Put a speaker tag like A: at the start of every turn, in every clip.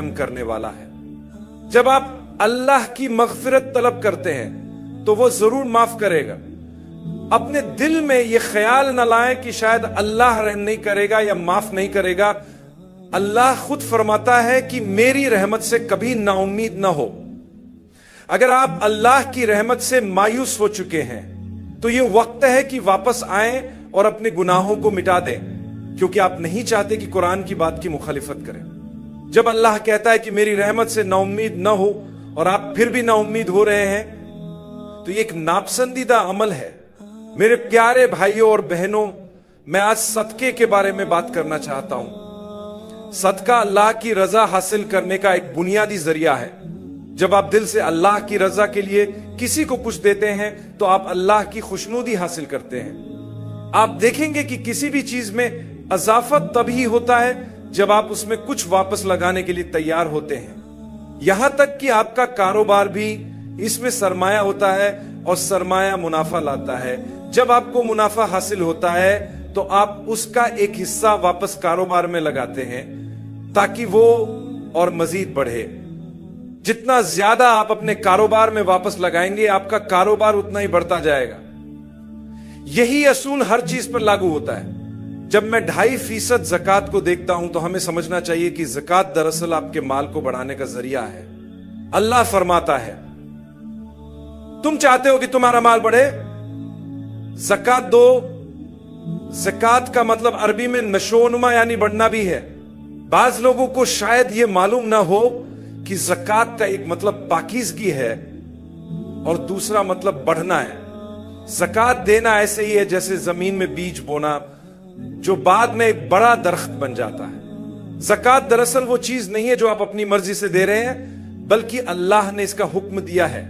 A: रहम करने वाला है। जब आप अल्लाह की मग़फ़िरत तलब करते हैं तो वो जरूर माफ करेगा। अपने दिल में ये ख्याल न लाएं कि शायद अल्लाह रहम नहीं करेगा या माफ नहीं करेगा। अल्लाह खुद फरमाता है कि मेरी रहमत से कभी नाउम्मीद न हो। अगर आप अल्लाह की रहमत से मायूस हो चुके हैं तो ये वक्त है कि वापस आएं और अपने गुनाहों को मिटा दें, क्योंकि आप नहीं चाहते कि कुरान की बात की मुखालिफत करें। जब अल्लाह कहता है कि मेरी रहमत से नाउम्मीद न हो और आप फिर भी नाउम्मीद हो रहे हैं तो ये एक नापसंदीदा अमल है। मेरे प्यारे भाइयों और बहनों, मैं आज सदके के बारे में बात करना चाहता हूं। सदका अल्लाह की रजा हासिल करने का एक बुनियादी जरिया है। जब आप दिल से अल्लाह की रजा के लिए किसी को कुछ देते हैं तो आप अल्लाह की खुशनुदी हासिल करते हैं। आप देखेंगे कि किसी भी चीज में अजाफत तभी होता है जब आप उसमें कुछ वापस लगाने के लिए तैयार होते हैं। यहां तक कि आपका कारोबार भी इसमें सरमाया होता है और सरमाया मुनाफा लाता है। जब आपको मुनाफा हासिल होता है तो आप उसका एक हिस्सा वापस कारोबार में लगाते हैं ताकि वो और मजीद बढ़े। जितना ज्यादा आप अपने कारोबार में वापस लगाएंगे आपका कारोबार उतना ही बढ़ता जाएगा। यही असूल हर चीज पर लागू होता है। जब मैं 2.5% ज़कात को देखता हूं तो हमें समझना चाहिए कि ज़कात दरअसल आपके माल को बढ़ाने का जरिया है। अल्लाह फरमाता है, तुम चाहते हो कि तुम्हारा माल बढ़े, ज़कात दो। ज़कात का मतलब अरबी में नशोनुमा यानी बढ़ना भी है। बाज लोगों को शायद यह मालूम ना हो कि ज़कात का एक मतलब पाकीज़गी है और दूसरा मतलब बढ़ना है। ज़कात देना ऐसे ही है जैसे जमीन में बीज बोना जो बाद में एक बड़ा दरख्त बन जाता है। ज़कात दरअसल वो चीज नहीं है जो आप अपनी मर्जी से दे रहे हैं, बल्कि अल्लाह ने इसका हुक्म दिया है।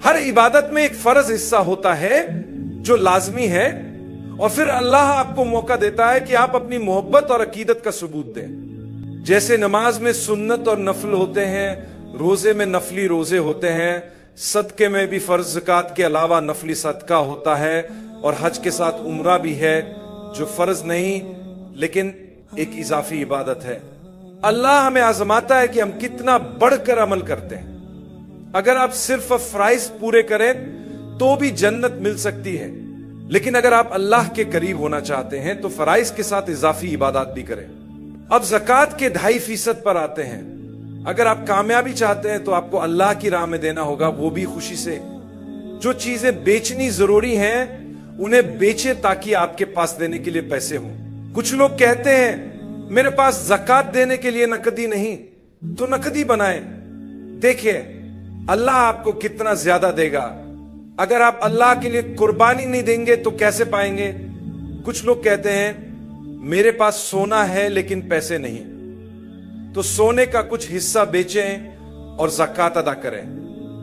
A: हर इबादत में एक फर्ज हिस्सा होता है जो लाजमी है और फिर अल्लाह आपको मौका देता है कि आप अपनी मोहब्बत और अकीदत का सबूत दें। जैसे नमाज में सुन्नत और नफल होते हैं, रोजे में नफली रोजे होते हैं, सदके में भी फर्ज ज़कात के अलावा नफली सदका होता है और हज के साथ उम्रा भी है जो फर्ज नहीं लेकिन एक इजाफी इबादत है। अल्लाह हमें आजमाता है कि हम कितना बढ़कर अमल करते हैं। अगर आप सिर्फ फराइज पूरे करें तो भी जन्नत मिल सकती है, लेकिन अगर आप अल्लाह के करीब होना चाहते हैं तो फराइज के साथ इजाफी इबादत भी करें। अब ज़कात के 2.5% पर आते हैं। अगर आप कामयाबी चाहते हैं तो आपको अल्लाह की राह में देना होगा, वो भी खुशी से। जो चीजें बेचनी जरूरी हैं उन्हें बेचे ताकि आपके पास देने के लिए पैसे हों। कुछ लोग कहते हैं मेरे पास ज़कात देने के लिए नकदी नहीं, तो नकदी बनाएं। देखिए अल्लाह आपको कितना ज्यादा देगा। अगर आप अल्लाह के लिए कुर्बानी नहीं देंगे तो कैसे पाएंगे। कुछ लोग कहते हैं मेरे पास सोना है लेकिन पैसे नहीं, तो सोने का कुछ हिस्सा बेचें और ज़कात अदा करें।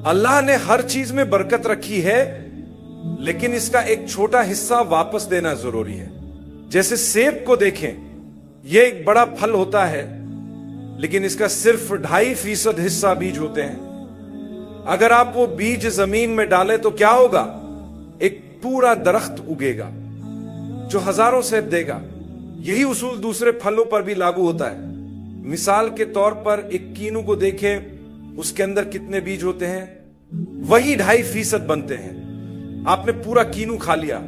A: अल्लाह ने हर चीज में बरकत रखी है, लेकिन इसका एक छोटा हिस्सा वापस देना जरूरी है। जैसे सेब को देखें, यह एक बड़ा फल होता है लेकिन इसका सिर्फ 2.5% हिस्सा बीज होते हैं। अगर आप वो बीज जमीन में डालें तो क्या होगा, एक पूरा दरख्त उगेगा जो हजारों सेब देगा। यही उसूल दूसरे फलों पर भी लागू होता है। मिसाल के तौर पर एक कीनू को देखें, उसके अंदर कितने बीज होते हैं, वही 2.5% बनते हैं। आपने पूरा कीनू खा लिया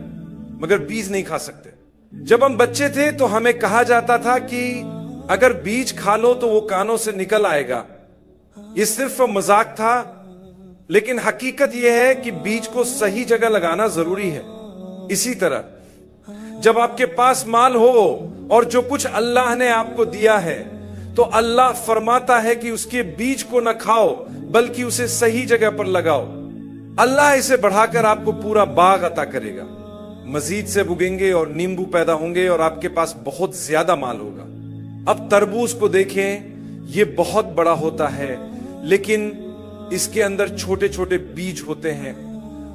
A: मगर बीज नहीं खा सकते। जब हम बच्चे थे तो हमें कहा जाता था कि अगर बीज खा लो तो वो कानों से निकल आएगा। ये सिर्फ मजाक था, लेकिन हकीकत यह है कि बीज को सही जगह लगाना जरूरी है। इसी तरह जब आपके पास माल हो और जो कुछ अल्लाह ने आपको दिया है तो अल्लाह फरमाता है कि उसके बीज को न खाओ बल्कि उसे सही जगह पर लगाओ। अल्लाह इसे बढ़ाकर आपको पूरा बाग अता करेगा। मजीद से उगेंगे और नींबू पैदा होंगे और आपके पास बहुत ज्यादा माल होगा। अब तरबूज को देखें, ये बहुत बड़ा होता है लेकिन इसके अंदर छोटे छोटे बीज होते हैं।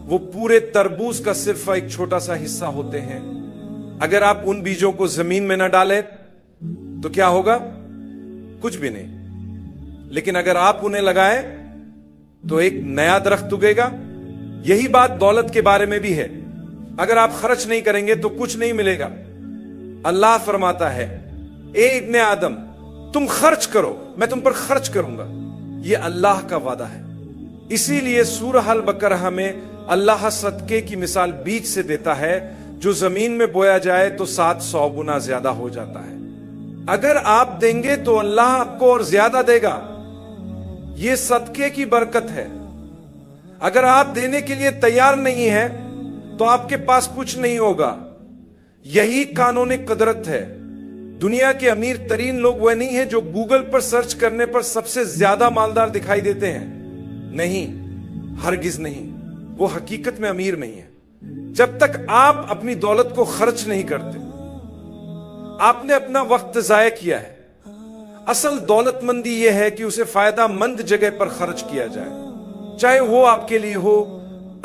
A: वो पूरे तरबूज का सिर्फ एक छोटा सा हिस्सा होते हैं। अगर आप उन बीजों को जमीन में न डालें तो क्या होगा, कुछ भी नहीं। लेकिन अगर आप उन्हें लगाएं तो एक नया दरख्त उगेगा। यही बात दौलत के बारे में भी है। अगर आप खर्च नहीं करेंगे तो कुछ नहीं मिलेगा। अल्लाह फरमाता है, ए इब्ने आदम, तुम खर्च करो, मैं तुम पर खर्च करूंगा। ये अल्लाह का वादा है। इसीलिए सूरह अल बकरा में अल्लाह सदके की मिसाल बीज से देता है, जो जमीन में बोया जाए तो 700 गुना ज्यादा हो जाता है। अगर आप देंगे तो अल्लाह आपको और ज्यादा देगा। ये सदके की बरकत है। अगर आप देने के लिए तैयार नहीं है तो आपके पास कुछ नहीं होगा। यही कानून कुदरत है। दुनिया के अमीर तरीन लोग वह नहीं है जो गूगल पर सर्च करने पर सबसे ज्यादा मालदार दिखाई देते हैं। नहीं, हरगिज नहीं, वो हकीकत में अमीर नहीं है। जब तक आप अपनी दौलत को खर्च नहीं करते, आपने अपना वक्त जाया किया है। असल दौलतमंदी यह है कि उसे फायदा मंद जगह पर खर्च किया जाए, चाहे वो आपके लिए हो,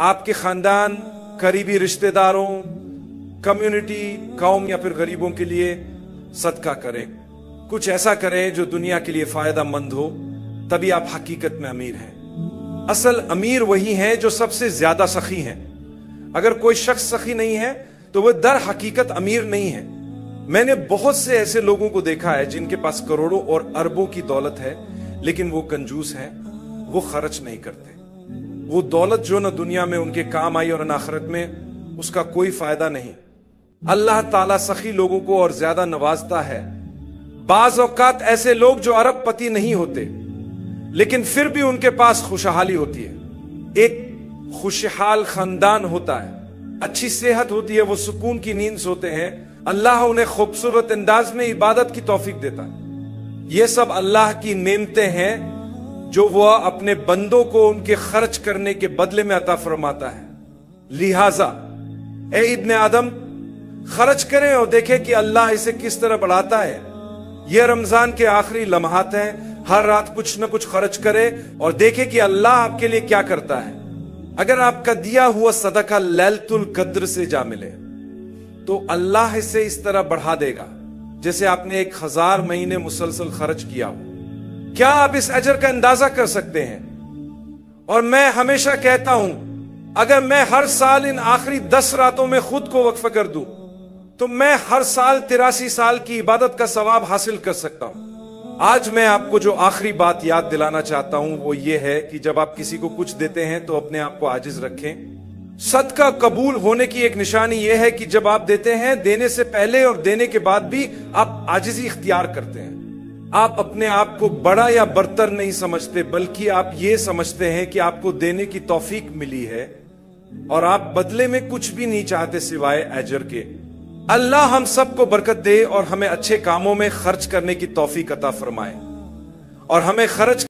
A: आपके खानदान, करीबी रिश्तेदारों, कम्युनिटी, कौम या फिर गरीबों के लिए सदका करें। कुछ ऐसा करें जो दुनिया के लिए फायदा मंद हो, तभी आप हकीकत में अमीर हैं। असल अमीर वही हैं जो सबसे ज्यादा सखी हैं। अगर कोई शख्स सखी नहीं है तो वह दर हकीकत अमीर नहीं है। मैंने बहुत से ऐसे लोगों को देखा है जिनके पास करोड़ों और अरबों की दौलत है, लेकिन वो कंजूस हैं, वो खर्च नहीं करते। वो दौलत जो न दुनिया में उनके काम आई और न आखिरत में, उसका कोई फायदा नहीं। अल्लाह ताला सखी लोगों को और ज्यादा नवाजता है। बाज औकात ऐसे लोग जो अरबपति नहीं होते, लेकिन फिर भी उनके पास खुशहाली होती है। एक खुशहाल खानदान होता है, अच्छी सेहत होती है, वो सुकून की नींद सोते हैं। अल्लाह उन्हें खूबसूरत अंदाज में इबादत की तौफीक देता है। ये सब अल्लाह की नेमतें हैं जो वह अपने बंदों को उनके खर्च करने के बदले में अता फरमाता है। लिहाजा ए इब्ने आदम, खर्च करें और देखें कि अल्लाह इसे किस तरह बढ़ाता है। यह रमजान के आखिरी लम्हात हैं। हर रात कुछ न कुछ खर्च करें और देखें कि अल्लाह आपके लिए क्या करता है। अगर आपका दिया हुआ सदका लैलतुल कद्र से जा मिले तो अल्लाह इसे इस तरह बढ़ा देगा जैसे आपने 1000 महीने मुसलसल खर्च किया हो। क्या आप इस अजर का अंदाजा कर सकते हैं? और मैं हमेशा कहता हूं, अगर मैं हर साल इन आखिरी 10 रातों में खुद को वक्फ कर दूं तो मैं हर साल 83 साल की इबादत का सवाब हासिल कर सकता हूं। आज मैं आपको जो आखिरी बात याद दिलाना चाहता हूं वो ये है कि जब आप किसी को कुछ देते हैं तो अपने आप को आजिज रखें। सदका कबूल होने की एक निशानी यह है कि जब आप देते हैं, देने से पहले और देने के बाद भी आप आजिजी इख्तियार करते हैं। आप अपने आप को बड़ा या बरतर नहीं समझते, बल्कि आप ये समझते हैं कि आपको देने की तौफीक मिली है और आप बदले में कुछ भी नहीं चाहते सिवाय अजर के। अल्लाह हम सबको बरकत दे और हमें अच्छे कामों में खर्च करने की तौफीक अता फरमाए और हमें खर्च